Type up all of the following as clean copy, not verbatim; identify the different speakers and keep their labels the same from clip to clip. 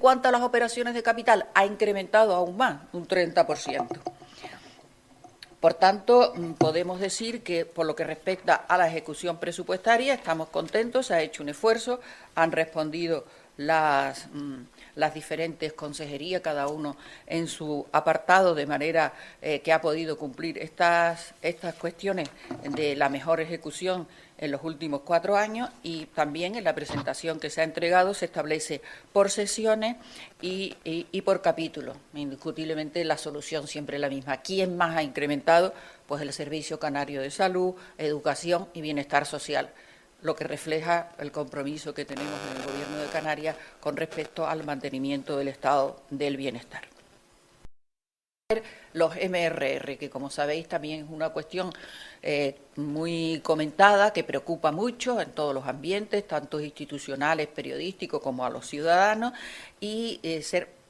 Speaker 1: cuanto a las operaciones de capital, ha incrementado aún más, un 30%. Por tanto, podemos decir que, por lo que respecta a la ejecución presupuestaria, estamos contentos, se ha hecho un esfuerzo, han respondido las diferentes consejerías, cada uno en su apartado, de manera que ha podido cumplir estas cuestiones de la mejor ejecución en los últimos 4 años, y también en la presentación que se ha entregado se establece por sesiones y por capítulos. Indiscutiblemente la solución siempre es la misma. ¿Quién más ha incrementado? Pues el Servicio Canario de Salud, Educación y Bienestar Social, lo que refleja el compromiso que tenemos en el Gobierno de Canarias con respecto al mantenimiento del estado del bienestar. Los MRR, que como sabéis también es una cuestión muy comentada, que preocupa mucho en todos los ambientes, tanto institucionales, periodísticos, como a los ciudadanos, y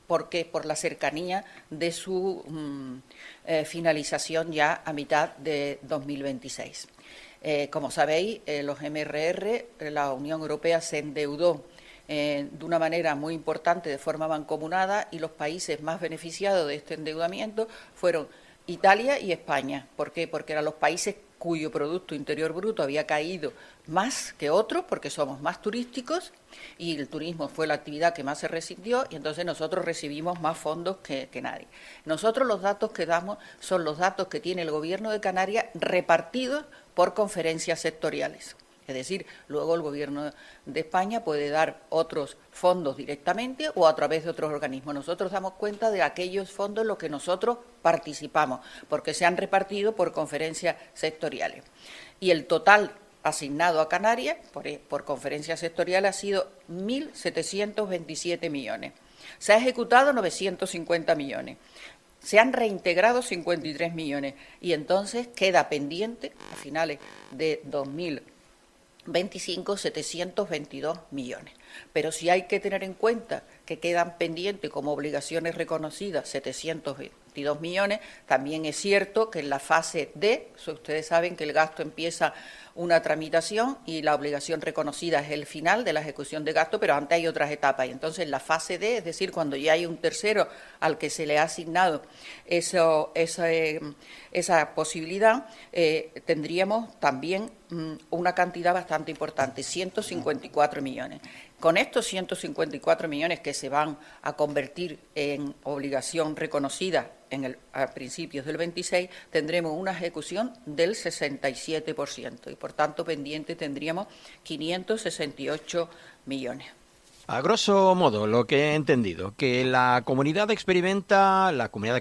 Speaker 1: porque por la cercanía de su finalización ya a mitad de 2026. Como sabéis, los MRR, la Unión Europea se endeudó de una manera muy importante, de forma mancomunada, y los países más beneficiados de este endeudamiento fueron Italia y España. ¿Por qué? Porque eran los países cuyo Producto Interior Bruto había caído más que otros, porque somos más turísticos, y el turismo fue la actividad que más se resintió, y entonces nosotros recibimos más fondos que nadie. Nosotros los datos que damos son los datos que tiene el Gobierno de Canarias repartidos por conferencias sectoriales. Es decir, luego el Gobierno de España puede dar otros fondos directamente o a través de otros organismos. Nosotros damos cuenta de aquellos fondos en los que nosotros participamos, porque se han repartido por conferencias sectoriales. Y el total asignado a Canarias por conferencias sectoriales ha sido 1.727 millones. Se ha ejecutado 950 millones. Se han reintegrado 53 millones. Y entonces queda pendiente, a finales de 2025, 722 millones. Pero sí hay que tener en cuenta que quedan pendientes como obligaciones reconocidas 722 millones. También es cierto que en la fase D, ustedes saben que el gasto empieza una tramitación y la obligación reconocida es el final de la ejecución de gasto, pero antes hay otras etapas. Y entonces en la fase D, es decir, cuando ya hay un tercero al que se le ha asignado esa posibilidad, tendríamos también una cantidad bastante importante, 154 millones. Con estos 154 millones que se van a convertir en obligación reconocida a principios del 26, tendremos una ejecución del 67% y, por tanto, pendiente tendríamos 568 millones.
Speaker 2: A grosso modo, lo que he entendido, que la comunidad de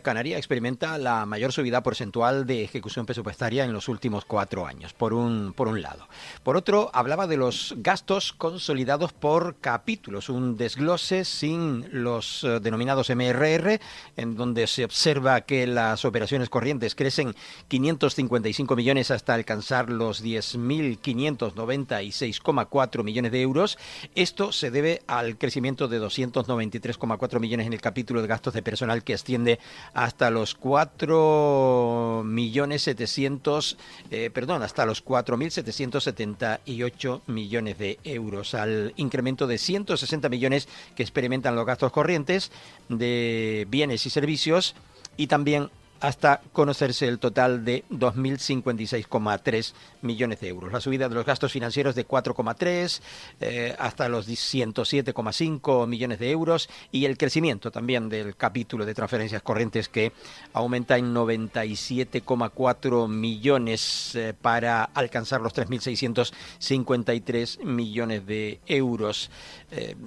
Speaker 2: Canarias experimenta la mayor subida porcentual de ejecución presupuestaria en los últimos 4 años, por un lado. Por otro, hablaba de los gastos consolidados por capítulos, un desglose sin los denominados MRR, en donde se observa que las operaciones corrientes crecen 555 millones hasta alcanzar los 10.596,4 millones de euros. Esto se debe al crecimiento de 293,4 millones en el capítulo de gastos de personal, que asciende hasta los 4.778 millones de euros, al incremento de 160 millones que experimentan los gastos corrientes de bienes y servicios, y también hasta conocerse el total de 2.056,3 millones de euros. La subida de los gastos financieros de 4,3 hasta los 107,5 millones de euros, y el crecimiento también del capítulo de transferencias corrientes, que aumenta en 97,4 millones para alcanzar los 3.653 millones de euros.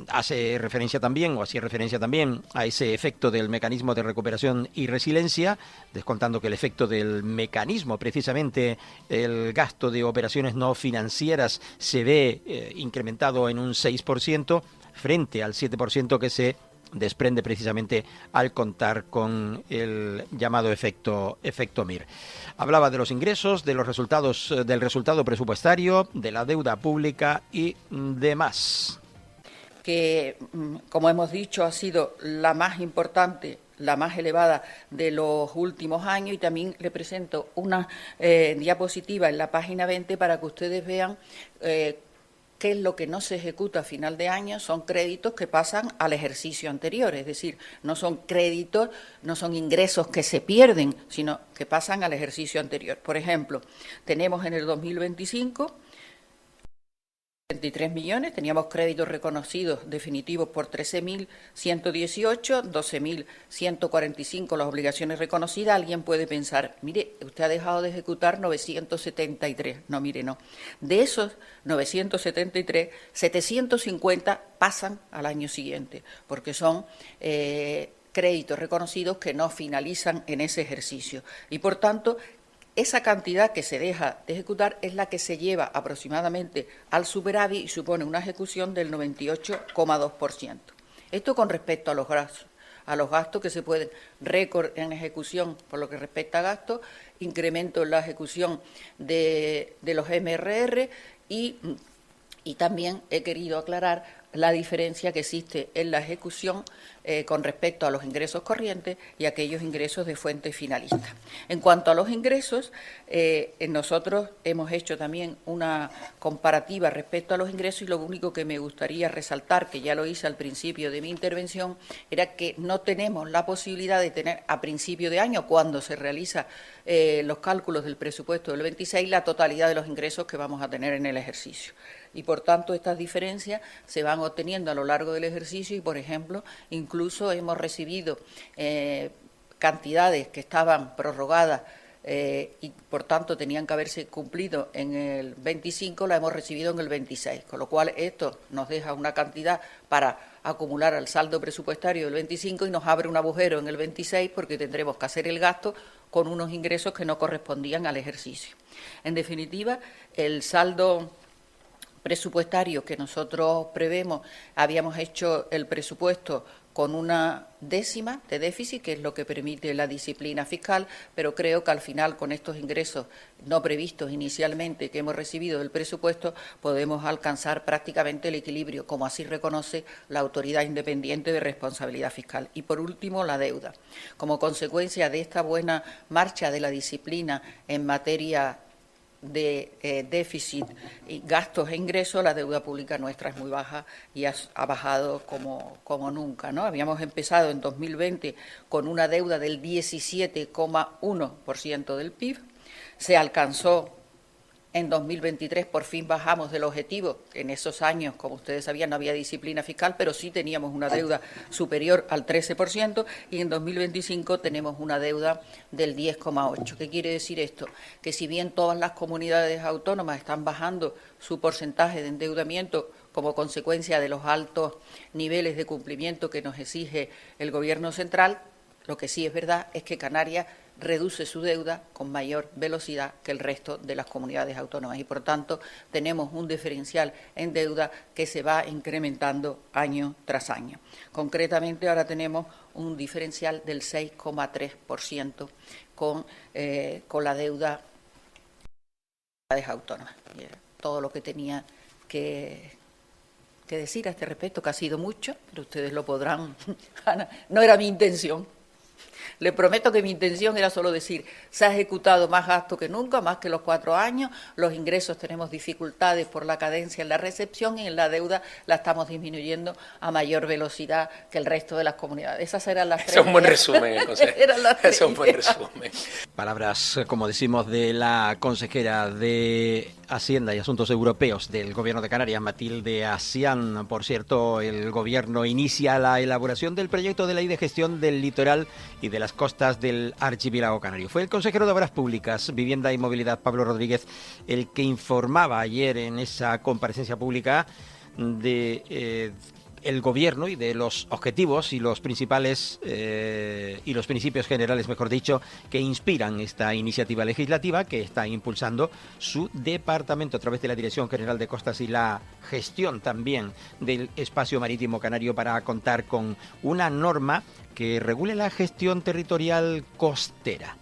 Speaker 2: Hace referencia también, o hacía referencia también, a ese efecto del mecanismo de recuperación y resiliencia, descontando que el efecto del mecanismo, precisamente el gasto de operaciones no financieras, se ve incrementado en un 6% frente al 7% que se desprende precisamente al contar con el llamado efecto MIR. Hablaba de los ingresos, de los resultados, del resultado presupuestario, de la deuda pública y demás.
Speaker 1: Que, como hemos dicho, ha sido la más importante, la más elevada de los últimos años, y también le presento una diapositiva en la página 20 para que ustedes vean ¿qué es lo que no se ejecuta a final de año? Son créditos que pasan al ejercicio anterior, es decir, no son créditos, no son ingresos que se pierden, sino que pasan al ejercicio anterior. Por ejemplo, tenemos en el 2025 23 millones, teníamos créditos reconocidos definitivos por 13.118, 12.145 las obligaciones reconocidas. Alguien puede pensar, mire, usted ha dejado de ejecutar 973. No, mire, no. De esos 973, 750 pasan al año siguiente, porque son créditos reconocidos que no finalizan en ese ejercicio. Y, por tanto, esa cantidad que se deja de ejecutar es la que se lleva aproximadamente al superávit y supone una ejecución del 98,2%. Esto con respecto a los gastos que se pueden, récord en ejecución por lo que respecta a gastos, incremento en la ejecución de los MRR y también he querido aclarar la diferencia que existe en la ejecución con respecto a los ingresos corrientes y aquellos ingresos de fuente finalista. En cuanto a los ingresos, nosotros hemos hecho también una comparativa respecto a los ingresos y lo único que me gustaría resaltar, que ya lo hice al principio de mi intervención, era que no tenemos la posibilidad de tener a principio de año, cuando se realizan los cálculos del presupuesto del 26, la totalidad de los ingresos que vamos a tener en el ejercicio. Y, por tanto, estas diferencias se van obteniendo a lo largo del ejercicio y, por ejemplo, incluso hemos recibido cantidades que estaban prorrogadas y, por tanto, tenían que haberse cumplido en el 25, la hemos recibido en el 26, con lo cual esto nos deja una cantidad para acumular al saldo presupuestario del 25 y nos abre un agujero en el 26 porque tendremos que hacer el gasto con unos ingresos que no correspondían al ejercicio. En definitiva, el saldo presupuestario que nosotros prevemos, habíamos hecho el presupuesto con una décima de déficit, que es lo que permite la disciplina fiscal, pero creo que al final, con estos ingresos no previstos inicialmente que hemos recibido del presupuesto, podemos alcanzar prácticamente el equilibrio, como así reconoce la Autoridad Independiente de Responsabilidad Fiscal. Y, por último, la deuda. Como consecuencia de esta buena marcha de la disciplina en materia de déficit, y gastos e ingresos, la deuda pública nuestra es muy baja y ha bajado como nunca, ¿no? Habíamos empezado en 2020 con una deuda del 17,1% del PIB, se alcanzó en 2023, por fin bajamos del objetivo. En esos años, como ustedes sabían, no había disciplina fiscal, pero sí teníamos una deuda superior al 13% y en 2025 tenemos una deuda del 10,8%. ¿Qué quiere decir esto? Que si bien todas las comunidades autónomas están bajando su porcentaje de endeudamiento como consecuencia de los altos niveles de cumplimiento que nos exige el Gobierno central, lo que sí es verdad es que Canarias reduce su deuda con mayor velocidad que el resto de las comunidades autónomas y, por tanto, tenemos un diferencial en deuda que se va incrementando año tras año. Concretamente, ahora tenemos un diferencial del 6,3% con la deuda de las comunidades autónomas. Todo lo que tenía que decir a este respecto, que ha sido mucho, pero ustedes lo podrán. No era mi intención. Le prometo que mi intención era solo decir, se ha ejecutado más gasto que nunca, más que los 4 años, los ingresos tenemos dificultades por la cadencia en la recepción y en la deuda la estamos disminuyendo a mayor velocidad que el resto de las comunidades. Esas eran las tres.
Speaker 3: Es un buen resumen, José. Es un buen resumen.
Speaker 2: Palabras, como decimos, de la consejera de Hacienda y Asuntos Europeos del Gobierno de Canarias, Matilde Asián. Por cierto, el Gobierno inicia la elaboración del proyecto de ley de gestión del litoral y de las costas del archipiélago canario. Fue el consejero de Obras Públicas, Vivienda y Movilidad, Pablo Rodríguez, el que informaba ayer en esa comparecencia pública de el Gobierno y de los objetivos y los principales y los principios generales, mejor dicho, que inspiran esta iniciativa legislativa que está impulsando su departamento a través de la Dirección General de Costas y la gestión también del espacio marítimo canario para contar con una norma que regule la gestión territorial costera.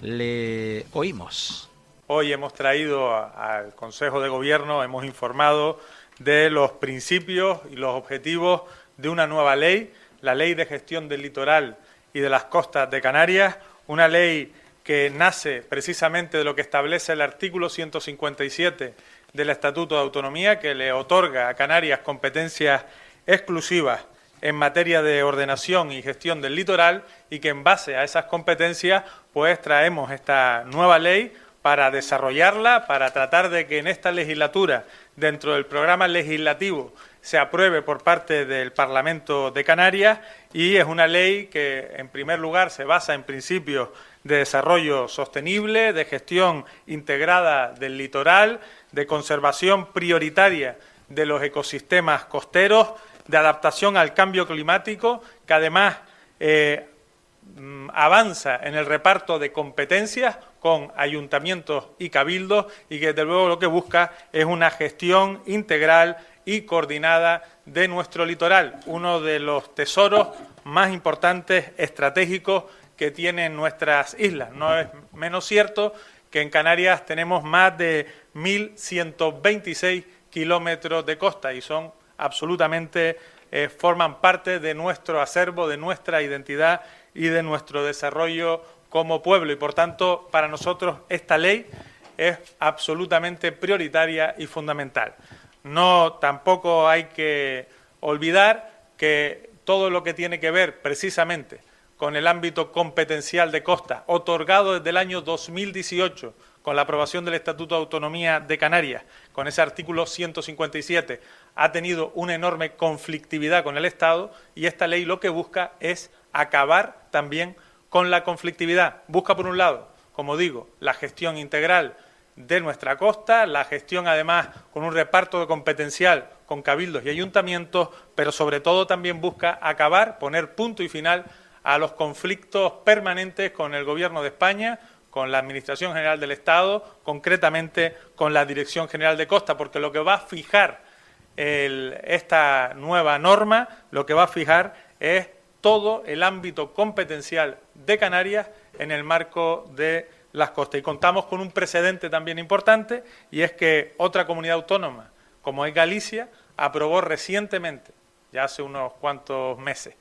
Speaker 2: Le oímos.
Speaker 4: Hoy hemos traído al Consejo de Gobierno, hemos informado de los principios y los objetivos de una nueva ley, la Ley de Gestión del Litoral y de las Costas de Canarias, una ley que nace precisamente de lo que establece el artículo 157 del Estatuto de Autonomía, que le otorga a Canarias competencias exclusivas en materia de ordenación y gestión del litoral, y que en base a esas competencias pues traemos esta nueva ley para desarrollarla, para tratar de que en esta legislatura, dentro del programa legislativo, se apruebe por parte del Parlamento de Canarias, y es una ley que, en primer lugar, se basa en principios de desarrollo sostenible, de gestión integrada del litoral, de conservación prioritaria de los ecosistemas costeros, de adaptación al cambio climático, que además avanza en el reparto de competencias con ayuntamientos y cabildos, y que desde luego lo que busca es una gestión integral y coordinada de nuestro litoral, uno de los tesoros más importantes estratégicos que tienen nuestras islas. No es menos cierto que en Canarias tenemos más de 1.126 kilómetros de costa, y son absolutamente, forman parte de nuestro acervo, de nuestra identidad y de nuestro desarrollo como pueblo, y por tanto para nosotros esta ley es absolutamente prioritaria y fundamental. No, tampoco hay que olvidar que todo lo que tiene que ver precisamente con el ámbito competencial de costa, otorgado desde el año 2018 con la aprobación del Estatuto de Autonomía de Canarias, con ese artículo 157, ha tenido una enorme conflictividad con el Estado, y esta ley lo que busca es acabar también con la conflictividad. Busca, por un lado, como digo, la gestión integral de nuestra costa, la gestión además con un reparto de competencial con cabildos y ayuntamientos, pero sobre todo también busca acabar, poner punto y final a los conflictos permanentes con el Gobierno de España, con la Administración General del Estado, concretamente con la Dirección General de Costa, porque lo que va a fijar esta nueva norma, lo que va a fijar es todo el ámbito competencial de Canarias en el marco de las costas. Y contamos con un precedente también importante, y es que otra comunidad autónoma, como es Galicia, aprobó recientemente, ya hace unos cuantos meses,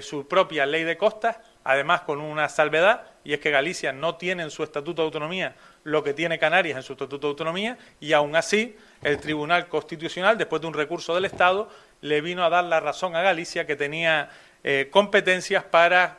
Speaker 4: su propia ley de costas, además con una salvedad, y es que Galicia no tiene en su Estatuto de Autonomía lo que tiene Canarias en su Estatuto de Autonomía, y aún así el Tribunal Constitucional, después de un recurso del Estado, le vino a dar la razón a Galicia, que tenía competencias para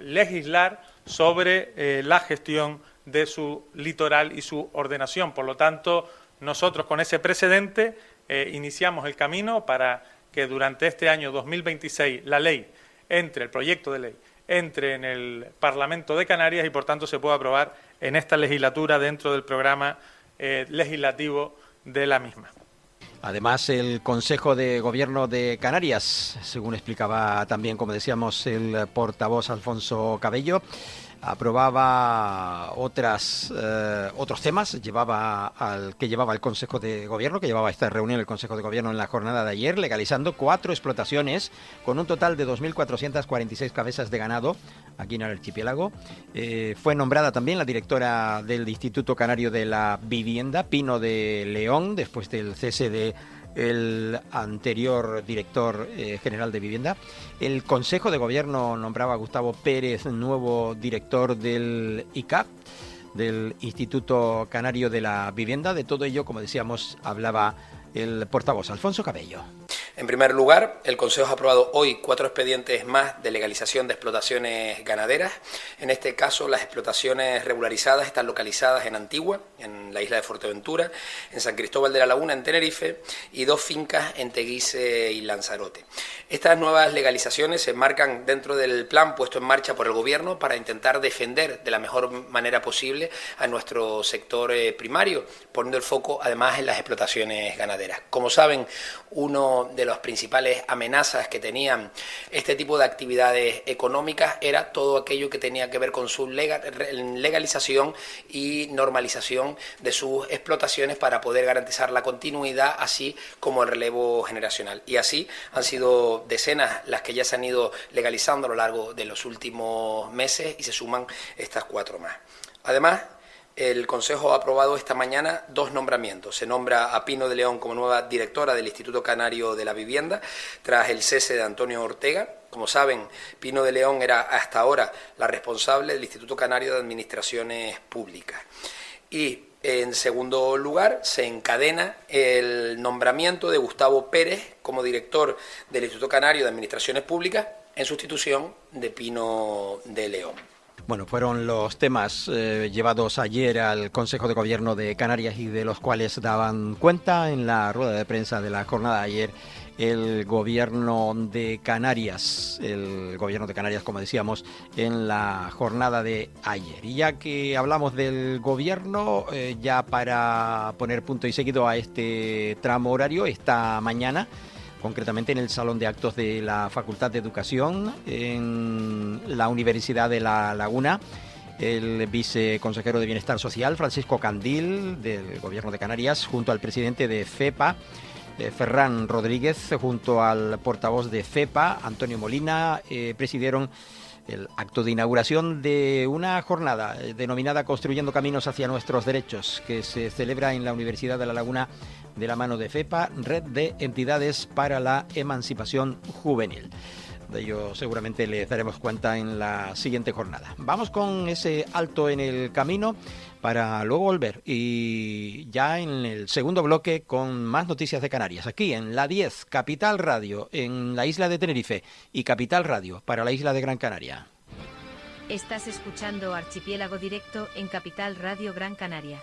Speaker 4: legislar sobre la gestión de su litoral y su ordenación. Por lo tanto, nosotros con ese precedente iniciamos el camino para que durante este año 2026 la ley entre, el proyecto de ley, entre en el Parlamento de Canarias y por tanto se pueda aprobar en esta legislatura dentro del programa legislativo de la misma.
Speaker 2: Además, el Consejo de Gobierno de Canarias, según explicaba también, como decíamos, el portavoz Alfonso Cabello, aprobaba otros temas, llevaba el Consejo de Gobierno, que llevaba esta reunión el Consejo de Gobierno en la jornada de ayer, legalizando 4 explotaciones con un total de 2.446 cabezas de ganado aquí en el archipiélago. Fue nombrada también la directora del Instituto Canario de la Vivienda, Pino de León, después del cese de el anterior director general de Vivienda. El Consejo de Gobierno nombraba a Gustavo Pérez, nuevo director del ICAP, del Instituto Canario de la Vivienda. De todo ello, como decíamos, hablaba el portavoz Alfonso Cabello.
Speaker 3: En primer lugar, el Consejo ha aprobado hoy 4 expedientes más de legalización de explotaciones ganaderas. En este caso, las explotaciones regularizadas están localizadas en Antigua, en la isla de Fuerteventura, en San Cristóbal de la Laguna, en Tenerife, y 2 fincas en Teguise y Lanzarote. Estas nuevas legalizaciones se enmarcan dentro del plan puesto en marcha por el Gobierno para intentar defender de la mejor manera posible a nuestro sector primario, poniendo el foco además en las explotaciones ganaderas. Como saben, uno de las principales amenazas que tenían este tipo de actividades económicas era todo aquello que tenía que ver con su legalización y normalización de sus explotaciones para poder garantizar la continuidad, así como el relevo generacional. Y así han sido decenas las que ya se han ido legalizando a lo largo de los últimos meses, y se suman estas 4 más. Además, el Consejo ha aprobado esta mañana 2 nombramientos. Se nombra a Pino de León como nueva directora del Instituto Canario de la Vivienda, tras el cese de Antonio Ortega. Como saben, Pino de León era hasta ahora la responsable del Instituto Canario de Administraciones Públicas. Y En segundo lugar, se encadena el nombramiento de Gustavo Pérez como director del Instituto Canario de Administraciones Públicas en sustitución de Pino de León.
Speaker 2: Bueno, fueron los temas llevados ayer al Consejo de Gobierno de Canarias y de los cuales daban cuenta en la rueda de prensa de la jornada de ayer el Gobierno de Canarias, como decíamos, en la jornada de ayer. Y ya que hablamos del Gobierno, ya para poner punto y seguido a este tramo horario, esta mañana, concretamente en el Salón de Actos de la Facultad de Educación en la Universidad de La Laguna, el viceconsejero de Bienestar Social, Francisco Candil, del Gobierno de Canarias, junto al presidente de FEPA, Ferran Rodríguez, junto al portavoz de FEPA, Antonio Molina, presidieron el acto de inauguración de una jornada denominada Construyendo Caminos hacia Nuestros Derechos, que se celebra en la Universidad de La Laguna de la mano de FEPA, Red de Entidades para la Emancipación Juvenil. De ello seguramente les daremos cuenta en la siguiente jornada. Vamos con ese alto en el camino para luego volver y ya en el segundo bloque con más noticias de Canarias, aquí en la 10, Capital Radio en la isla de Tenerife y Capital Radio para la isla de Gran Canaria.
Speaker 5: Estás escuchando Archipiélago Directo en Capital Radio Gran Canaria.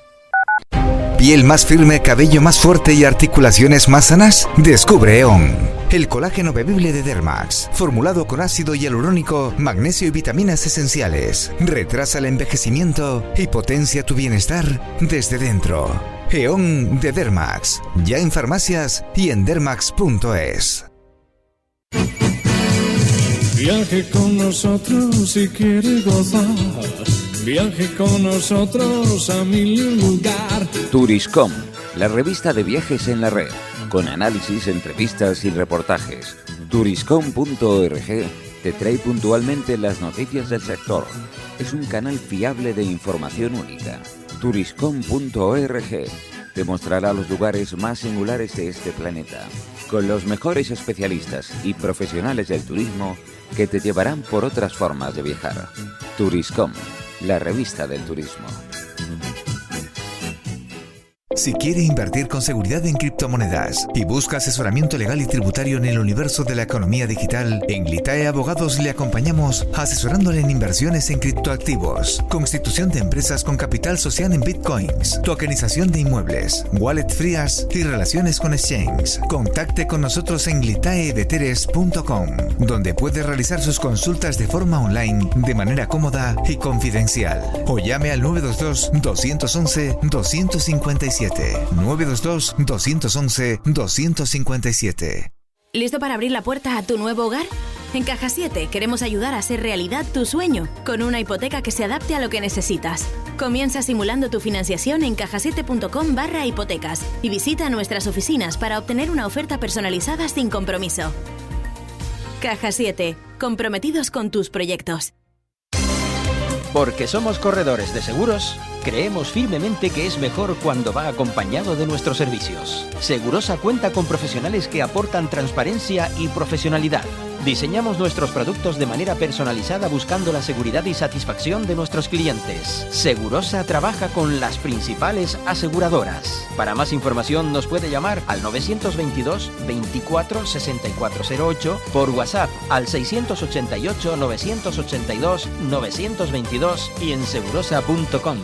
Speaker 6: ¿Piel más firme, cabello más fuerte y articulaciones más sanas? Descubre EON, el colágeno bebible de Dermax, formulado con ácido hialurónico, magnesio y vitaminas esenciales. Retrasa el envejecimiento y potencia tu bienestar desde dentro. EON de Dermax, ya en farmacias y en dermax.es.
Speaker 7: Viaje con nosotros si quiere gozar. Viaje con nosotros a mi lugar.
Speaker 8: Turiscom, la revista de viajes en la red, con análisis, entrevistas y reportajes. Turiscom.org te trae puntualmente las noticias del sector. Es un canal fiable de información única. Turiscom.org te mostrará los lugares más singulares de este planeta, con los mejores especialistas y profesionales del turismo que te llevarán por otras formas de viajar. Turiscom, la revista del turismo.
Speaker 6: Si quiere invertir con seguridad en criptomonedas y busca asesoramiento legal y tributario en el universo de la economía digital, en Glitae Abogados le acompañamos asesorándole en inversiones en criptoactivos, constitución de empresas con capital social en bitcoins, tokenización de inmuebles, wallet frías y relaciones con exchanges. Contacte con nosotros en glitaeveteres.com, donde puede realizar sus consultas de forma online de manera cómoda y confidencial. O llame al 922-211-257. 922-211-257.
Speaker 9: ¿Listo para abrir la puerta a tu nuevo hogar? En Caja 7 queremos ayudar a hacer realidad tu sueño con una hipoteca que se adapte a lo que necesitas. Comienza simulando tu financiación en cajasiete.com/hipotecas y visita nuestras oficinas para obtener una oferta personalizada sin compromiso. Caja 7, comprometidos con tus proyectos.
Speaker 2: Porque somos corredores de seguros, creemos firmemente que es mejor cuando va acompañado de nuestros servicios. Segurosa cuenta con profesionales que aportan transparencia y profesionalidad. Diseñamos nuestros productos de manera personalizada buscando la seguridad y satisfacción de nuestros clientes. Segurosa trabaja con las principales aseguradoras. Para más información nos puede llamar al 922 24 6408, por WhatsApp al 688 982 922 y en segurosa.com.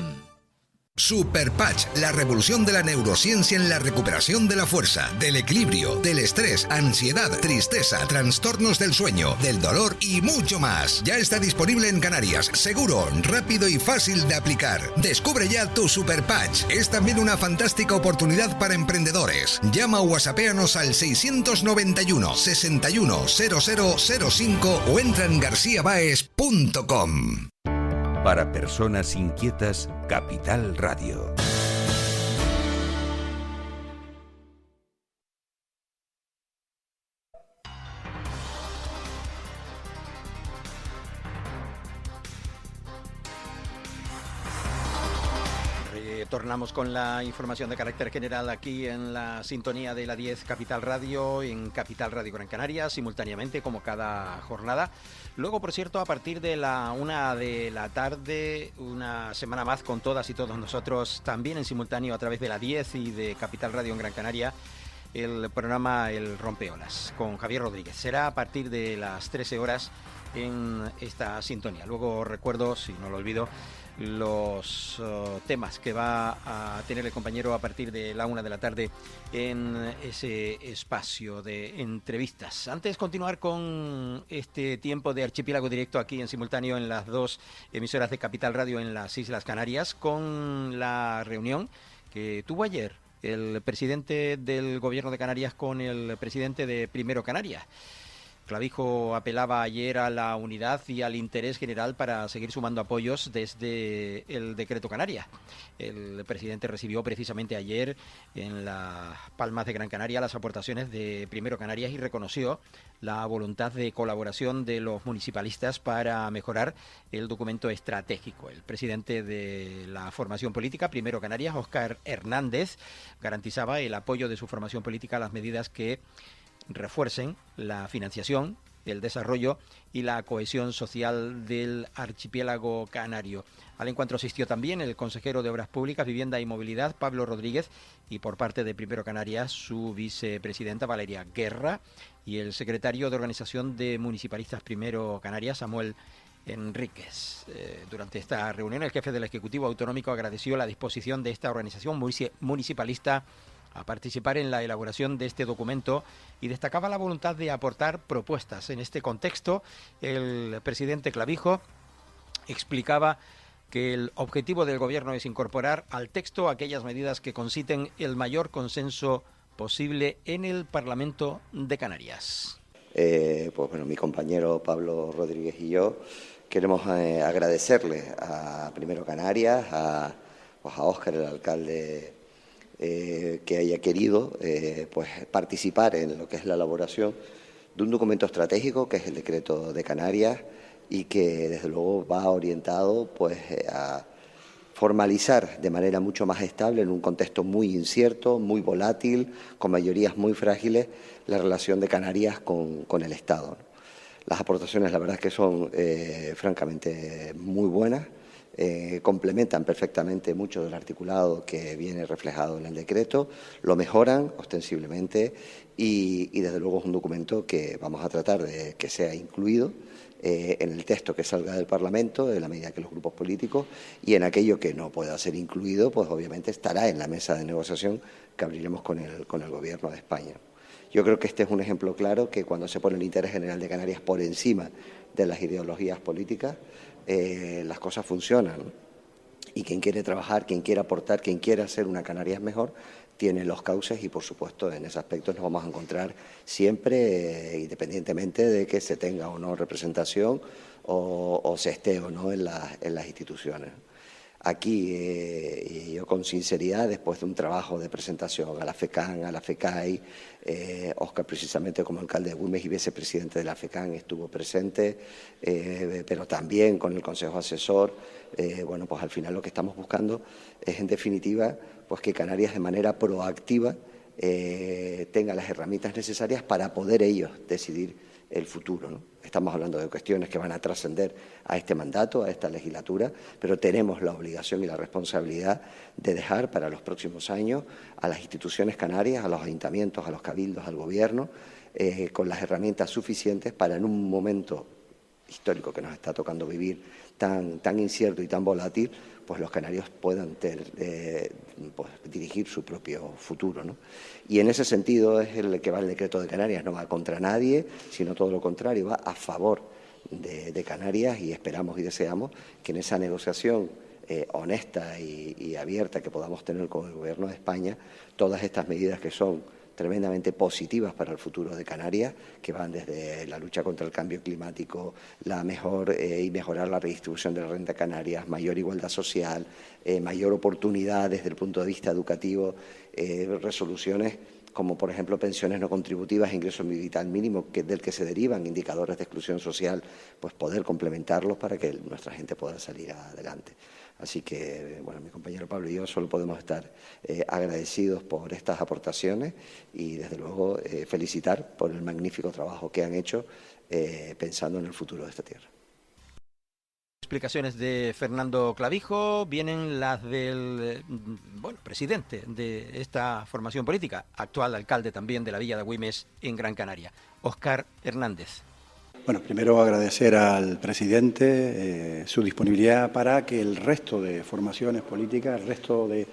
Speaker 10: Super Patch, la revolución de la neurociencia en la recuperación de la fuerza, del equilibrio, del estrés, ansiedad, tristeza, trastornos del sueño, del dolor y mucho más. Ya está disponible en Canarias, seguro, rápido y fácil de aplicar. Descubre ya tu Super Patch. Es también una fantástica oportunidad para emprendedores. Llama o whatsappeanos al 691 61 0005 o entra en garciabaes.com.
Speaker 11: Para personas inquietas, Capital Radio.
Speaker 2: Retornamos con la información de carácter general aquí en la sintonía de la 10 Capital Radio, en Capital Radio Gran Canaria, simultáneamente como cada jornada. Luego, por cierto, a partir de la 1 de la tarde, una semana más con todas y todos nosotros, también en simultáneo a través de la 10 y de Capital Radio en Gran Canaria, el programa El Rompeolas con Javier Rodríguez. Será a partir de las 13 horas en esta sintonía. Luego recuerdo, si no lo olvido, los temas que va a tener el compañero a partir de la 1 de la tarde en ese espacio de entrevistas. Antes de continuar con este tiempo de archipiélago directo aquí en simultáneo en las dos emisoras de Capital Radio en las Islas Canarias, con la reunión que tuvo ayer el presidente del Gobierno de Canarias con el presidente de Primero Canarias. Clavijo apelaba ayer a la unidad y al interés general para seguir sumando apoyos desde el Decreto Canarias. El presidente recibió precisamente ayer en las Palmas de Gran Canaria las aportaciones de Primero Canarias y reconoció la voluntad de colaboración de los municipalistas para mejorar el documento estratégico. El presidente de la formación política, Primero Canarias, Óscar Hernández, garantizaba el apoyo de su formación política a las medidas que refuercen la financiación, el desarrollo y la cohesión social del archipiélago canario. Al encuentro asistió también el consejero de Obras Públicas, Vivienda y Movilidad, Pablo Rodríguez, y por parte de Primero Canarias, su vicepresidenta Valeria Guerra, y el secretario de Organización de Municipalistas Primero Canarias, Samuel Enríquez. Durante esta reunión, el jefe del Ejecutivo Autonómico agradeció la disposición de esta organización municipalista a participar en la elaboración de este documento y destacaba la voluntad de aportar propuestas. En este contexto, el presidente Clavijo explicaba que el objetivo del Gobierno es incorporar al texto aquellas medidas que conciten el mayor consenso posible en el Parlamento de Canarias.
Speaker 12: Pues bueno, mi compañero Pablo Rodríguez y yo queremos agradecerle a Primero Canarias, a Óscar, el alcalde, que haya querido pues participar en lo que es la elaboración de un documento estratégico que es el Decreto de Canarias y que desde luego va orientado pues a formalizar de manera mucho más estable en un contexto muy incierto, muy volátil, con mayorías muy frágiles, la relación de Canarias con el Estado, ¿no? Las aportaciones la verdad es que son francamente muy buenas. Complementan perfectamente mucho del articulado que viene reflejado en el decreto, lo mejoran ostensiblemente y desde luego es un documento que vamos a tratar de que sea incluido en el texto que salga del Parlamento, en la medida que los grupos políticos, y en aquello que no pueda ser incluido, pues obviamente estará en la mesa de negociación que abriremos con el Gobierno de España. Yo creo que este es un ejemplo claro que cuando se pone el interés general de Canarias por encima de las ideologías políticas, las cosas funcionan, ¿no? Y quien quiere trabajar, quien quiere aportar, quien quiere hacer una Canarias mejor, tiene los cauces y, por supuesto, en ese aspecto nos vamos a encontrar siempre, independientemente de que se tenga o no representación o se esté o no en las instituciones. Aquí, yo con sinceridad, después de un trabajo de presentación a la FECAN, a la FECAI, Óscar precisamente como alcalde de Güemes y vicepresidente de la FECAN estuvo presente, pero también con el Consejo Asesor. Bueno, pues al final lo que estamos buscando es, en definitiva, pues que Canarias de manera proactiva tenga las herramientas necesarias para poder ellos decidir el futuro, ¿no? Estamos hablando de cuestiones que van a trascender a este mandato, a esta legislatura, pero tenemos la obligación y la responsabilidad de dejar para los próximos años a las instituciones canarias, a los ayuntamientos, a los cabildos, al Gobierno, con las herramientas suficientes para, en un momento histórico que nos está tocando vivir, tan incierto y tan volátil, pues los canarios puedan pues dirigir su propio futuro, ¿no? Y en ese sentido es el que va el Decreto de Canarias, no va contra nadie, sino todo lo contrario, va a favor de Canarias, y esperamos y deseamos que en esa negociación honesta y abierta que podamos tener con el Gobierno de España, todas estas medidas que son tremendamente positivas para el futuro de Canarias, que van desde la lucha contra el cambio climático, mejorar la redistribución de la renta Canarias, mayor igualdad social, mayor oportunidad desde el punto de vista educativo, resoluciones como por ejemplo pensiones no contributivas e ingreso vital mínimo, del que se derivan indicadores de exclusión social, pues poder complementarlos para que nuestra gente pueda salir adelante. Así que, bueno, mi compañero Pablo y yo solo podemos estar agradecidos por estas aportaciones y, desde luego, felicitar por el magnífico trabajo que han hecho pensando en el futuro de esta tierra.
Speaker 2: Explicaciones de Fernando Clavijo, vienen las del presidente de esta formación política, actual alcalde también de la Villa de Güímez en Gran Canaria, Óscar Hernández.
Speaker 13: Bueno, primero agradecer al presidente su disponibilidad para que el resto de formaciones políticas, el resto de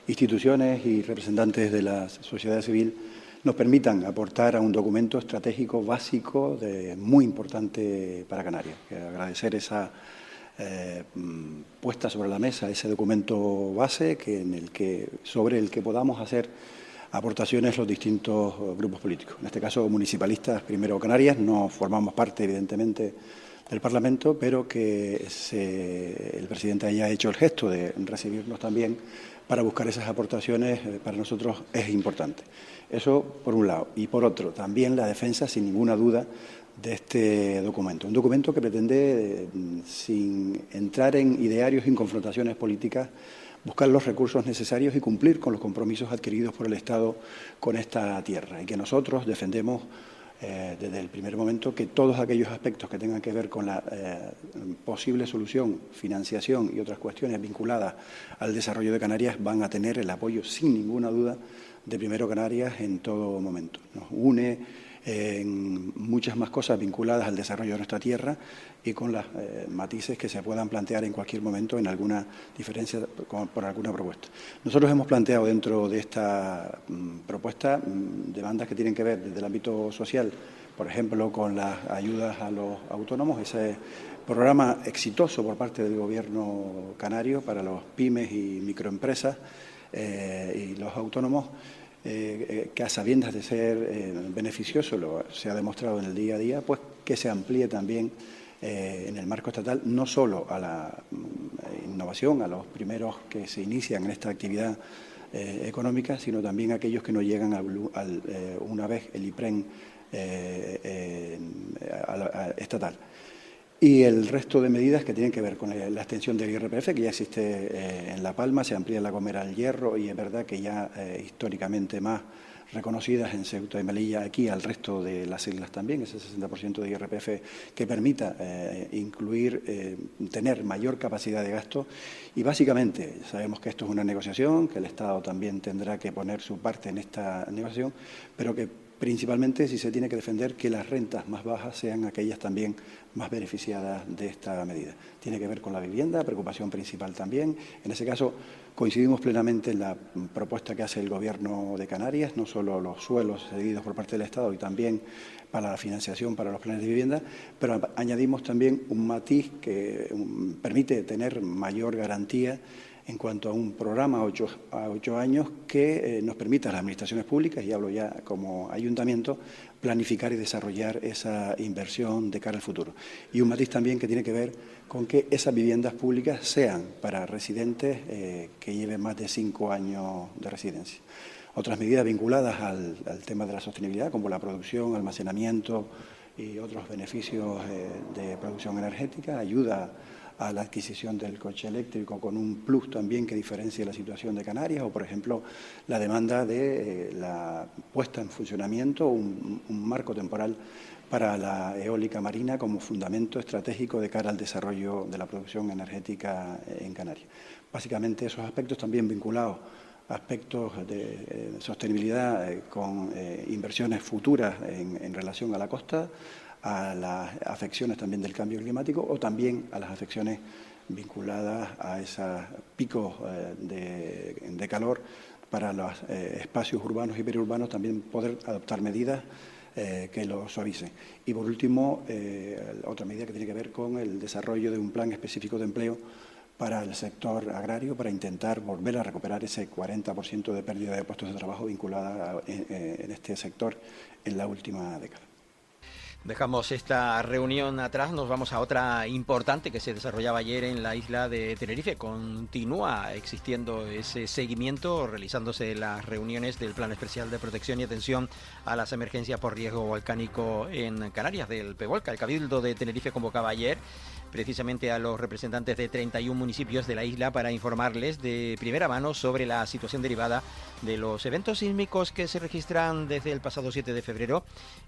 Speaker 13: instituciones y representantes de la sociedad civil nos permitan aportar a un documento estratégico básico muy importante para Canarias. Agradecer esa puesta sobre la mesa, ese documento base sobre el que podamos hacer aportaciones los distintos grupos políticos. En este caso, municipalistas, primero Canarias, no formamos parte, evidentemente, del Parlamento, pero que el presidente haya hecho el gesto de recibirnos también para buscar esas aportaciones, para nosotros es importante. Eso por un lado. Y por otro, también la defensa, sin ninguna duda, de este documento. Un documento que pretende, sin entrar en idearios y en confrontaciones políticas, buscar los recursos necesarios y cumplir con los compromisos adquiridos por el Estado con esta tierra. Y que nosotros defendemos desde el primer momento que todos aquellos aspectos que tengan que ver con la posible solución, financiación y otras cuestiones vinculadas al desarrollo de Canarias van a tener el apoyo, sin ninguna duda, de Primero Canarias en todo momento. Nos une en muchas más cosas vinculadas al desarrollo de nuestra tierra y con las matices que se puedan plantear en cualquier momento en alguna diferencia por alguna propuesta. Nosotros hemos planteado dentro de esta propuesta demandas que tienen que ver desde el ámbito social, por ejemplo, con las ayudas a los autónomos, ese programa exitoso por parte del Gobierno canario para los pymes y microempresas y los autónomos, que a sabiendas de ser beneficioso, se ha demostrado en el día a día, pues que se amplíe también en el marco estatal, no solo a la innovación, a los primeros que se inician en esta actividad económica, sino también a aquellos que no llegan una vez el IPREN estatal. Y el resto de medidas que tienen que ver con la extensión del IRPF, que ya existe en La Palma, se amplía La Gomera al Hierro y es verdad que ya históricamente más reconocidas en Ceuta y Melilla, aquí al resto de las islas también, ese 60% de IRPF que permita tener mayor capacidad de gasto. Y básicamente sabemos que esto es una negociación, que el Estado también tendrá que poner su parte en esta negociación, pero que principalmente si se tiene que defender que las rentas más bajas sean aquellas también más beneficiadas de esta medida. Tiene que ver con la vivienda, preocupación principal también. En ese caso coincidimos plenamente en la propuesta que hace el Gobierno de Canarias, no solo los suelos cedidos por parte del Estado y también para la financiación para los planes de vivienda, pero añadimos también un matiz que permite tener mayor garantía en cuanto a un programa a 8 años que nos permita a las administraciones públicas, y hablo ya como ayuntamiento, planificar y desarrollar esa inversión de cara al futuro. Y un matiz también que tiene que ver con que esas viviendas públicas sean para residentes que lleven más de 5 años de residencia. Otras medidas vinculadas al tema de la sostenibilidad, como la producción, almacenamiento y otros beneficios de producción energética, ayuda a la adquisición del coche eléctrico con un plus también que diferencie la situación de Canarias, o por ejemplo la demanda de la puesta en funcionamiento, un marco temporal para la eólica marina como fundamento estratégico de cara al desarrollo de la producción energética en Canarias. Básicamente esos aspectos también vinculados a aspectos de sostenibilidad con inversiones futuras en relación a la costa, a las afecciones también del cambio climático o también a las afecciones vinculadas a esos picos de calor para los espacios urbanos y periurbanos, también poder adoptar medidas que lo suavicen. Y por último, otra medida que tiene que ver con el desarrollo de un plan específico de empleo para el sector agrario, para intentar volver a recuperar ese 40% de pérdida de puestos de trabajo vinculada en este sector en la última década.
Speaker 2: Dejamos esta reunión atrás, nos vamos a otra importante que se desarrollaba ayer en la isla de Tenerife. Continúa existiendo ese seguimiento, realizándose las reuniones del Plan Especial de Protección y Atención a las Emergencias por Riesgo Volcánico en Canarias, del PEVOLCA. El Cabildo de Tenerife convocaba ayer precisamente a los representantes de 31 municipios de la isla para informarles de primera mano sobre la situación derivada de los eventos sísmicos que se registran desde el pasado 7 de febrero.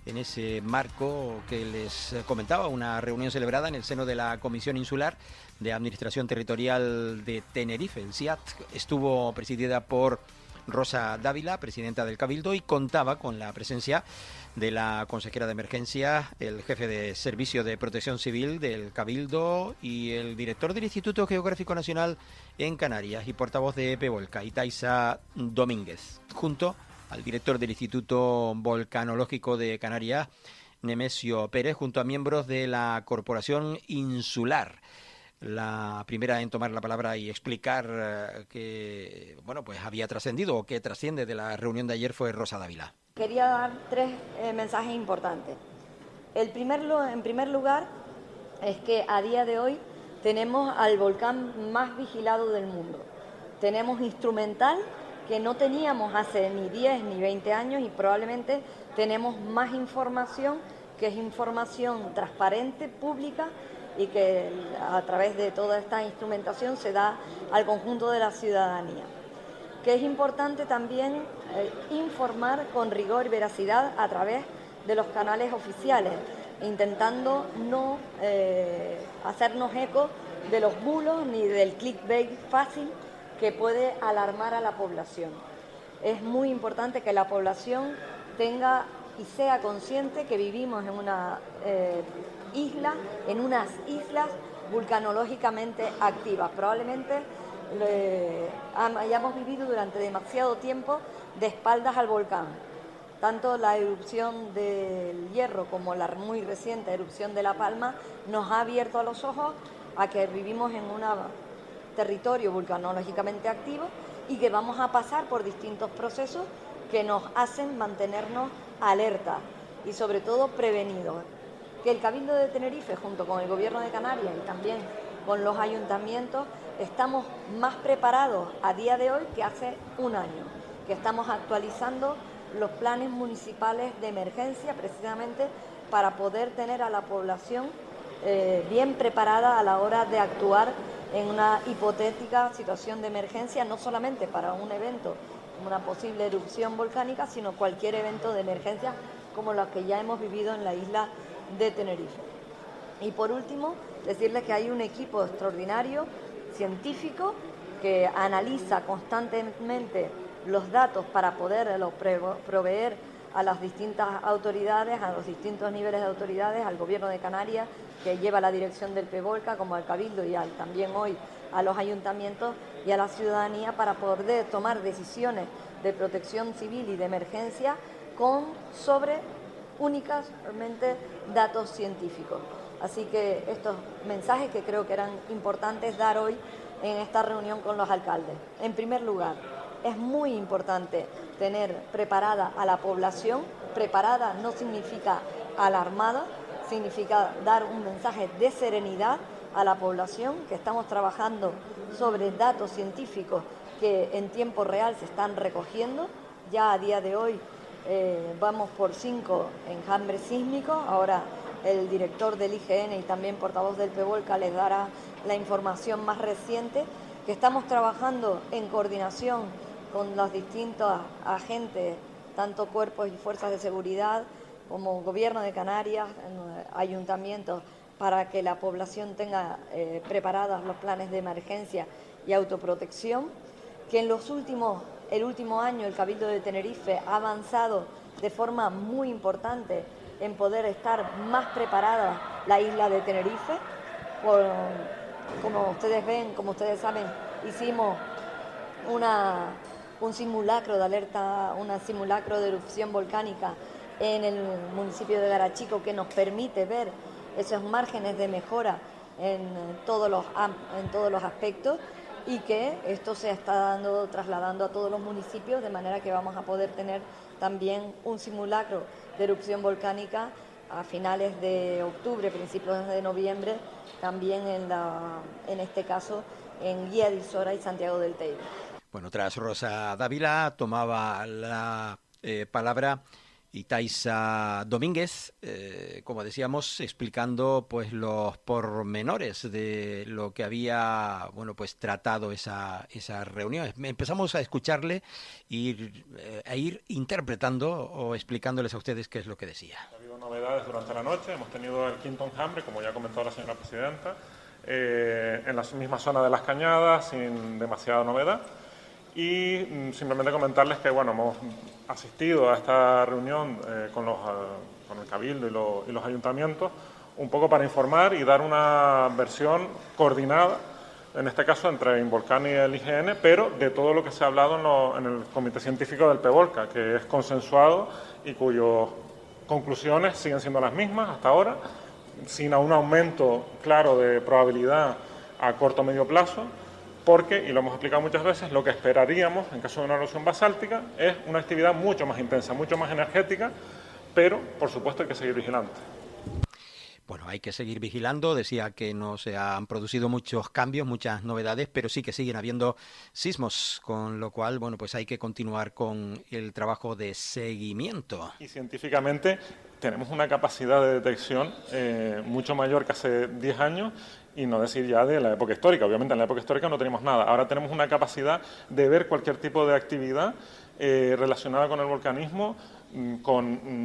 Speaker 2: En ese marco que les comentaba, una reunión celebrada en el seno de la Comisión Insular de Administración Territorial de Tenerife, el SIAT, estuvo presidida por Rosa Dávila, presidenta del Cabildo, y contaba con la presencia de la consejera de emergencia, el jefe de Servicio de Protección Civil del Cabildo y el director del Instituto Geográfico Nacional en Canarias y portavoz de PVolca, Itaiza Domínguez, junto al director del Instituto Volcanológico de Canarias, Nemesio Pérez, junto a miembros de la Corporación Insular. La primera en tomar la palabra y explicar que pues había trascendido o que trasciende de la reunión de ayer fue Rosa Dávila.
Speaker 14: Quería dar tres mensajes importantes. En primer lugar, es que a día de hoy tenemos al volcán más vigilado del mundo. Tenemos instrumental que no teníamos hace ni 10 ni 20 años y probablemente tenemos más información, que es información transparente, pública, y que a través de toda esta instrumentación se da al conjunto de la ciudadanía. Que es importante también informar con rigor y veracidad a través de los canales oficiales, intentando no hacernos eco de los bulos ni del clickbait fácil que puede alarmar a la población. Es muy importante que la población tenga y sea consciente que vivimos en una isla, en unas islas vulcanológicamente activas. Probablemente hayamos vivido durante demasiado tiempo de espaldas al volcán. Tanto la erupción del Hierro como la muy reciente erupción de La Palma nos ha abierto a los ojos a que vivimos en un territorio vulcanológicamente activo y que vamos a pasar por distintos procesos que nos hacen mantenernos alerta y sobre todo prevenidos. Que el Cabildo de Tenerife, junto con el Gobierno de Canarias y también con los ayuntamientos, estamos más preparados a día de hoy que hace un año, que estamos actualizando los planes municipales de emergencia precisamente para poder tener a la población bien preparada a la hora de actuar en una hipotética situación de emergencia, no solamente para un evento como una posible erupción volcánica, sino cualquier evento de emergencia como los que ya hemos vivido en la isla de Tenerife. Y por último, decirles que hay un equipo extraordinario, científico, que analiza constantemente los datos para poderlos proveer a las distintas autoridades, a los distintos niveles de autoridades, al Gobierno de Canarias, que lleva la dirección del PVolca, como al Cabildo y también hoy a los ayuntamientos y a la ciudadanía, para poder tomar decisiones de protección civil y de emergencia sobre únicamente datos científicos. Así que estos mensajes que creo que eran importantes dar hoy en esta reunión con los alcaldes. En primer lugar, es muy importante tener preparada a la población. Preparada no significa alarmada, significa dar un mensaje de serenidad a la población, que estamos trabajando sobre datos científicos que en tiempo real se están recogiendo. Ya a día de hoy vamos por 5 enjambres sísmicos. Ahora el director del IGN y también portavoz del PVolca les dará la información más reciente, que estamos trabajando en coordinación con los distintos agentes, tanto cuerpos y fuerzas de seguridad como Gobierno de Canarias, ayuntamientos, para que la población tenga preparados los planes de emergencia y autoprotección. Que en el último año el Cabildo de Tenerife ha avanzado de forma muy importante en poder estar más preparada la isla de Tenerife. Como ustedes ven, como ustedes saben, hicimos un simulacro de alerta, un simulacro de erupción volcánica en el municipio de Garachico, que nos permite ver esos márgenes de mejora en todos los aspectos, y que esto se está trasladando a todos los municipios, de manera que vamos a poder tener también un simulacro de erupción volcánica a finales de octubre, principios de noviembre, también en este caso en Guía de Isora y Santiago del Teide.
Speaker 2: Bueno, tras Rosa Dávila tomaba la palabra y Taisa Domínguez, como decíamos, explicando pues los pormenores de lo que había pues tratado esa reunión. Empezamos a escucharle e ir interpretando o explicándoles a ustedes qué es lo que decía.
Speaker 15: Ha habido novedades durante la noche, hemos tenido el quinto enjambre, como ya ha comentado la señora presidenta, en la misma zona de Las Cañadas, sin demasiada novedad. Y simplemente comentarles que hemos asistido a esta reunión con el Cabildo y los ayuntamientos un poco para informar y dar una versión coordinada, en este caso entre Involcan y el IGN, pero de todo lo que se ha hablado en el Comité Científico del PEVOLCA, que es consensuado y cuyas conclusiones siguen siendo las mismas hasta ahora, sin un aumento claro de probabilidad a corto o medio plazo, porque, y lo hemos explicado muchas veces, lo que esperaríamos en caso de una erosión basáltica es una actividad mucho más intensa, mucho más energética, pero, por supuesto, hay que seguir vigilando.
Speaker 2: Bueno, hay que seguir vigilando. Decía que no se han producido muchos cambios, muchas novedades, pero sí que siguen habiendo sismos, con lo cual, pues hay que continuar con el trabajo de seguimiento.
Speaker 15: Y científicamente tenemos una capacidad de detección mucho mayor que hace 10 años, y no decir ya de la época histórica. Obviamente en la época histórica no teníamos nada. Ahora tenemos una capacidad de ver cualquier tipo de actividad relacionada con el volcanismo.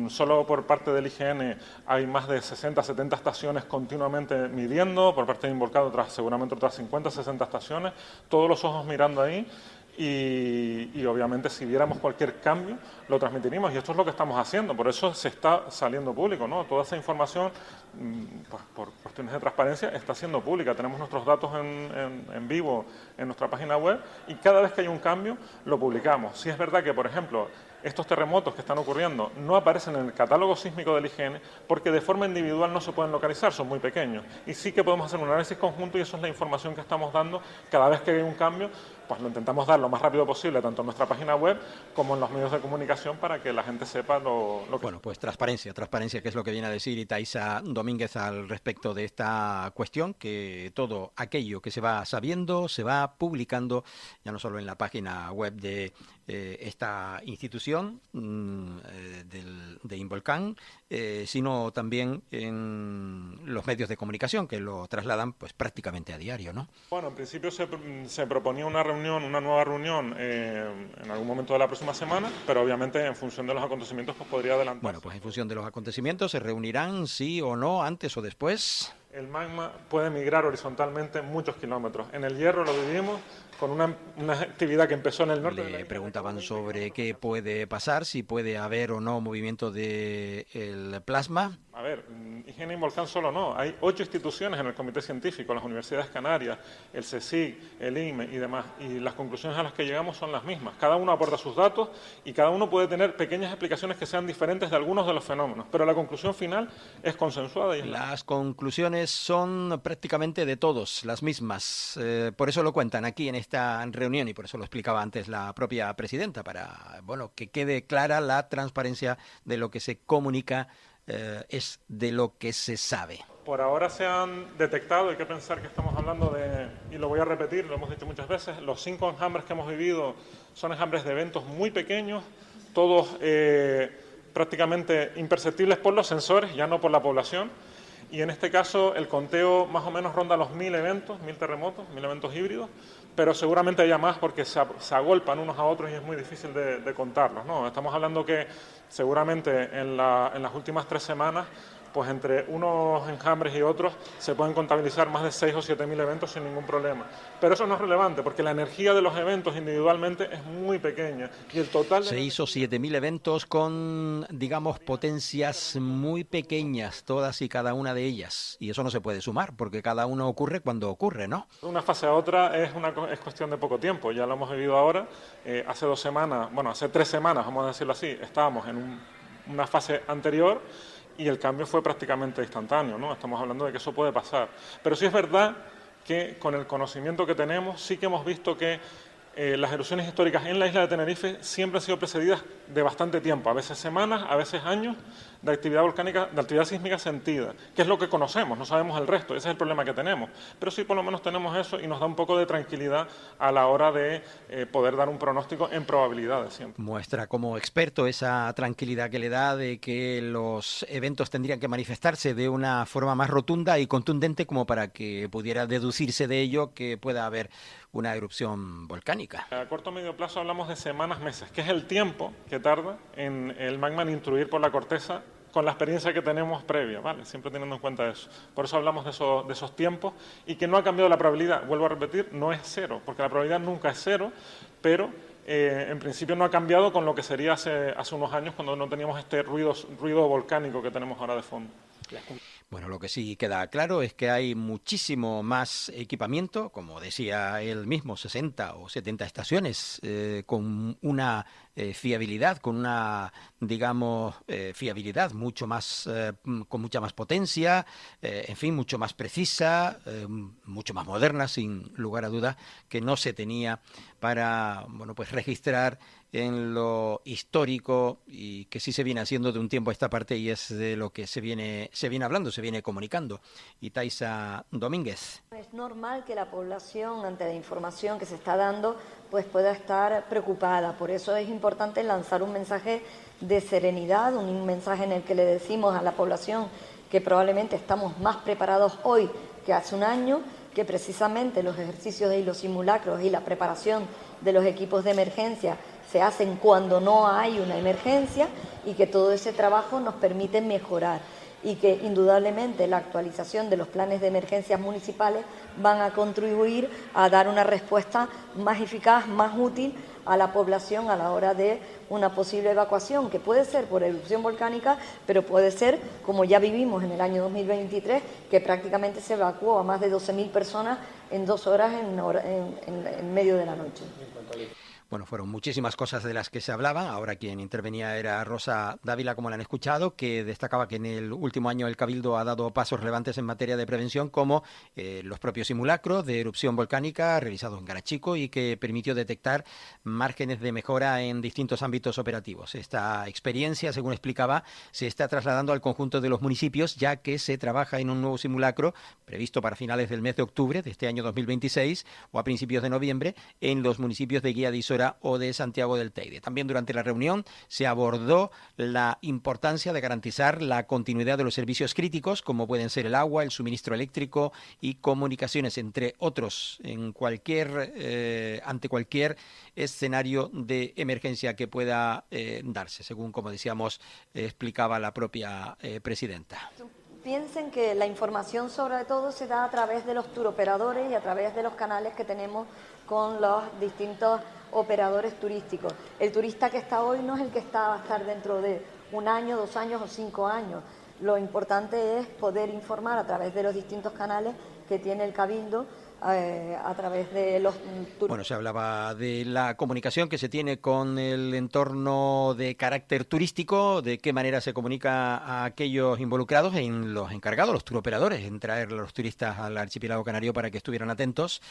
Speaker 15: Solo por parte del IGN hay más de 60, 70 estaciones continuamente midiendo, por parte de Involcan seguramente otras 50, 60 estaciones, todos los ojos mirando ahí. Y obviamente si viéramos cualquier cambio lo transmitiríamos, y esto es lo que estamos haciendo, por eso se está saliendo público, ¿no? Toda esa información, por cuestiones de transparencia, está siendo pública. Tenemos nuestros datos en vivo en nuestra página web, y cada vez que hay un cambio lo publicamos. Si es verdad que, por ejemplo, estos terremotos que están ocurriendo no aparecen en el catálogo sísmico del IGN porque de forma individual no se pueden localizar, son muy pequeños, y sí que podemos hacer un análisis conjunto, y eso es la información que estamos dando. Cada vez que hay un cambio, pues lo intentamos dar lo más rápido posible, tanto en nuestra página web como en los medios de comunicación, para que la gente sepa lo que...
Speaker 2: Bueno, pues transparencia, que es lo que viene a decir Taisa Domínguez al respecto de esta cuestión, que todo aquello que se va sabiendo se va publicando, ya no solo en la página web de esta institución de Involcan, sino también en los medios de comunicación, que lo trasladan pues prácticamente a diario, ¿no?
Speaker 15: Bueno, en principio se proponía una nueva reunión en algún momento de la próxima semana, pero obviamente en función de los acontecimientos pues podría adelantarse.
Speaker 2: Bueno, pues en función de los acontecimientos se reunirán, sí o no, antes o después.
Speaker 15: El magma puede migrar horizontalmente muchos kilómetros. En el Hierro lo vivimos con una actividad que empezó en el norte.
Speaker 2: Le preguntaban sobre qué puede pasar, si puede haber o no movimiento del plasma.
Speaker 15: A ver, IGN y Involcan solo no. Hay 8 instituciones en el Comité Científico, las Universidades Canarias, el CSIC, el INME y demás. Y las conclusiones a las que llegamos son las mismas. Cada uno aporta sus datos y cada uno puede tener pequeñas explicaciones que sean diferentes de algunos de los fenómenos. Pero la conclusión final es consensuada.
Speaker 2: Las conclusiones son prácticamente de todos las mismas. Por eso lo cuentan aquí en esta reunión, y por eso lo explicaba antes la propia presidenta, para que quede clara la transparencia de lo que se comunica. Es de lo que se sabe.
Speaker 15: Por ahora se han detectado, hay que pensar que estamos hablando de, y lo voy a repetir, lo hemos dicho muchas veces, los 5 enjambres que hemos vivido son enjambres de eventos muy pequeños, todos prácticamente imperceptibles por los sensores, ya no por la población, y en este caso el conteo más o menos ronda los 1000 eventos, 1000 terremotos, 1000 eventos híbridos, pero seguramente haya más porque se agolpan unos a otros y es muy difícil de contarlos, ¿no? Estamos hablando que seguramente en las últimas 3 semanas, pues entre unos enjambres y otros se pueden contabilizar más de 6 o 7.000 eventos sin ningún problema. Pero eso no es relevante porque la energía de los eventos individualmente es muy pequeña y el total...
Speaker 2: 6 o 7.000 eventos con, digamos, potencias muy pequeñas, todas y cada una de ellas. Y eso no se puede sumar porque cada uno ocurre cuando ocurre, ¿no?
Speaker 15: Una fase a otra es cuestión de poco tiempo. Ya lo hemos vivido ahora. Hace 2 semanas, hace 3 semanas, vamos a decirlo así, estábamos en una fase anterior y el cambio fue prácticamente instantáneo, ¿no? Estamos hablando de que eso puede pasar. Pero sí es verdad que con el conocimiento que tenemos, sí que hemos visto que las erupciones históricas en la isla de Tenerife siempre han sido precedidas de bastante tiempo, a veces semanas, a veces años, de actividad volcánica, de actividad sísmica sentida, que es lo que conocemos, no sabemos el resto, ese es el problema que tenemos, pero sí por lo menos tenemos eso y nos da un poco de tranquilidad a la hora de poder dar un pronóstico en probabilidades siempre.
Speaker 2: Muestra como experto esa tranquilidad que le da de que los eventos tendrían que manifestarse de una forma más rotunda y contundente como para que pudiera deducirse de ello que pueda haber una erupción volcánica.
Speaker 15: A corto o medio plazo hablamos de semanas, meses, que es el tiempo que tarda en el magma en intruir por la corteza con la experiencia que tenemos previa, ¿vale? Siempre teniendo en cuenta eso. Por eso hablamos de esos tiempos y que no ha cambiado la probabilidad. Vuelvo a repetir, no es cero, porque la probabilidad nunca es cero, pero en principio no ha cambiado con lo que sería hace unos años cuando no teníamos este ruido volcánico que tenemos ahora de fondo.
Speaker 2: Bueno, lo que sí queda claro es que hay muchísimo más equipamiento, como decía él mismo, 60 o 70 estaciones, con una fiabilidad, con una, digamos, fiabilidad mucho más, con mucha más potencia, en fin, mucho más precisa, mucho más moderna, sin lugar a dudas, que no se tenía para, bueno, pues registrar en lo histórico y que sí se viene haciendo de un tiempo a esta parte y es de lo que se viene hablando, se viene comunicando. Y Taisa Domínguez.
Speaker 14: Es normal que la población, ante la información que se está dando, pues pueda estar preocupada. Por eso es importante lanzar un mensaje de serenidad, un mensaje en el que le decimos a la población que probablemente estamos más preparados hoy que hace un año, que precisamente los ejercicios y los simulacros y la preparación de los equipos de emergencia se hacen cuando no hay una emergencia y que todo ese trabajo nos permite mejorar y que indudablemente la actualización de los planes de emergencias municipales van a contribuir a dar una respuesta más eficaz, más útil a la población a la hora de una posible evacuación, que puede ser por erupción volcánica, pero puede ser, como ya vivimos en el año 2023, que prácticamente se evacuó a más de 12.000 personas en 2 horas en medio de la noche.
Speaker 2: Bueno, fueron muchísimas cosas de las que se hablaban. Ahora quien intervenía era Rosa Dávila, como la han escuchado, que destacaba que en el último año el Cabildo ha dado pasos relevantes en materia de prevención, como los propios simulacros de erupción volcánica realizados en Garachico y que permitió detectar márgenes de mejora en distintos ámbitos operativos. Esta experiencia, según explicaba, se está trasladando al conjunto de los municipios, ya que se trabaja en un nuevo simulacro previsto para finales del mes de octubre de este año 2026 o a principios de noviembre en los municipios de Guía de Isora o de Santiago del Teide. También durante la reunión se abordó la importancia de garantizar la continuidad de los servicios críticos, como pueden ser el agua, el suministro eléctrico y comunicaciones, entre otros, en ante cualquier escenario de emergencia que pueda darse, según, como decíamos, explicaba la propia presidenta.
Speaker 14: Piensen que la información sobre todo se da a través de los turoperadores y a través de los canales que tenemos con los distintos operadores turísticos. El turista que está hoy no es el que va a estar dentro de 1 año, 2 años o 5 años. Lo importante es poder informar a través de los distintos canales que tiene el Cabildo, a través de los...
Speaker 2: Bueno, se hablaba de la comunicación que se tiene con el entorno de carácter turístico, de qué manera se comunica a aquellos involucrados, en los encargados, los turoperadores, en traer a los turistas al archipiélago canario para que estuvieran atentos.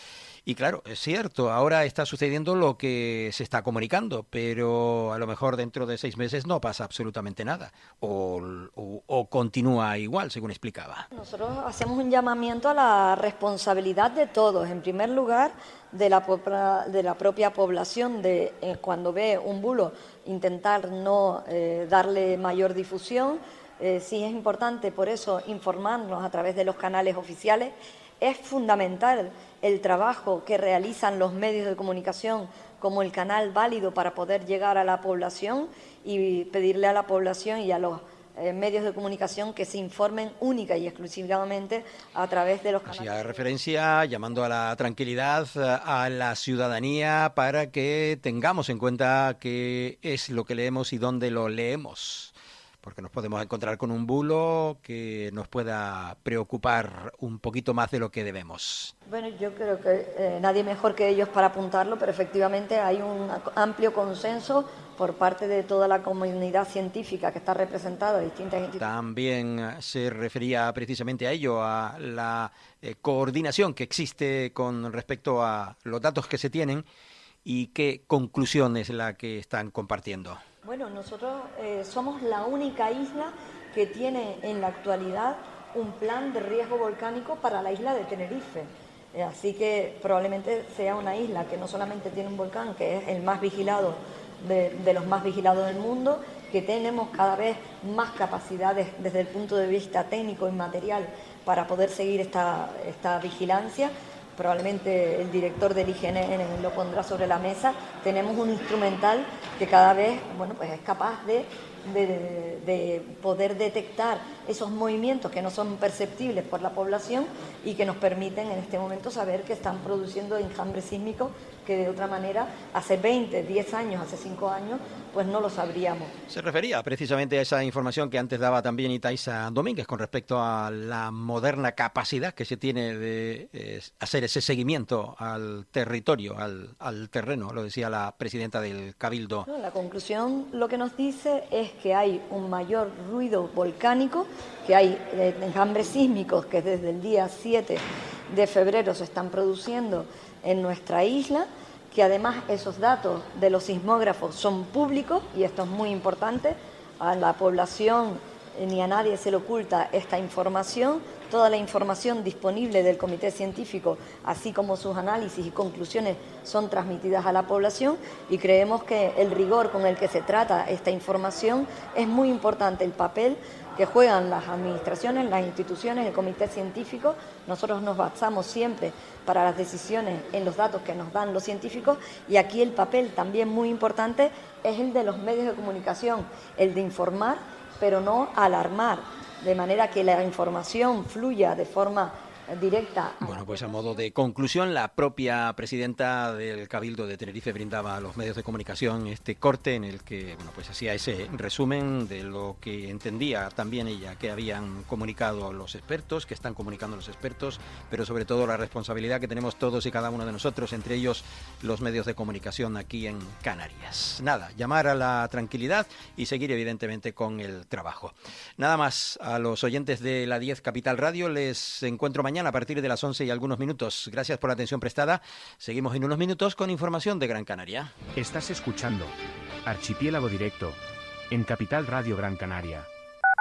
Speaker 2: Y claro, es cierto, ahora está sucediendo lo que se está comunicando, pero a lo mejor dentro de 6 meses no pasa absolutamente nada, o continúa igual, según explicaba.
Speaker 14: Nosotros hacemos un llamamiento a la responsabilidad de todos, en primer lugar de la propia población, de cuando ve un bulo intentar no darle mayor difusión. Sí es importante por eso informarnos a través de los canales oficiales. Es fundamental el trabajo que realizan los medios de comunicación como el canal válido para poder llegar a la población y pedirle a la población y a los medios de comunicación que se informen única y exclusivamente a través de los canales.
Speaker 2: Hacía referencia, llamando a la tranquilidad a la ciudadanía para que tengamos en cuenta qué es lo que leemos y dónde lo leemos, porque nos podemos encontrar con un bulo que nos pueda preocupar un poquito más de lo que debemos.
Speaker 14: Bueno, yo creo que nadie mejor que ellos para apuntarlo, pero efectivamente hay un amplio consenso por parte de toda la comunidad científica que está representada, distintas instituciones.
Speaker 2: También se refería precisamente a ello, a la coordinación que existe con respecto a los datos que se tienen y qué conclusión es la que están compartiendo.
Speaker 14: Bueno, nosotros somos la única isla que tiene en la actualidad un plan de riesgo volcánico para la isla de Tenerife. Así que probablemente sea una isla que no solamente tiene un volcán, que es el más vigilado de los más vigilados del mundo, que tenemos cada vez más capacidades desde el punto de vista técnico y material para poder seguir esta vigilancia. Probablemente el director del IGN lo pondrá sobre la mesa. Tenemos un instrumental que cada vez, bueno, pues es capaz de poder detectar esos movimientos que no son perceptibles por la población y que nos permiten en este momento saber que están produciendo enjambres sísmicos que de otra manera hace 20, 10 años, hace 5 años, pues no lo sabríamos.
Speaker 2: Se refería precisamente a esa información que antes daba también Itaiza Domínguez con respecto a la moderna capacidad que se tiene de hacer ese seguimiento al territorio, al terreno, lo decía la presidenta del Cabildo.
Speaker 14: No, la conclusión lo que nos dice es que hay un mayor ruido volcánico, que hay enjambres sísmicos que desde el día 7 de febrero se están produciendo en nuestra isla, que además esos datos de los sismógrafos son públicos y esto es muy importante. A la población ni a nadie se le oculta esta información. Toda la información disponible del comité científico, así como sus análisis y conclusiones, son transmitidas a la población y creemos que el rigor con el que se trata esta información es muy importante. El papel que juegan las administraciones, las instituciones, el comité científico. Nosotros nos basamos siempre para las decisiones en los datos que nos dan los científicos y aquí el papel también muy importante es el de los medios de comunicación, el de informar pero no alarmar, de manera que la información fluya de forma directa.
Speaker 2: Bueno, pues a modo de conclusión, la propia presidenta del Cabildo de Tenerife brindaba a los medios de comunicación este corte en el que, bueno, pues hacía ese resumen de lo que entendía también ella que habían comunicado los expertos, que están comunicando los expertos, pero sobre todo la responsabilidad que tenemos todos y cada uno de nosotros, entre ellos los medios de comunicación aquí en Canarias. Nada, llamar a la tranquilidad y seguir evidentemente con el trabajo. Nada más, a los oyentes de la 10 Capital Radio les encuentro mañana a partir de las 11 y algunos minutos. Gracias por la atención prestada. Seguimos en unos minutos con información de Gran Canaria.
Speaker 16: Estás escuchando Archipiélago Directo en Capital Radio Gran Canaria.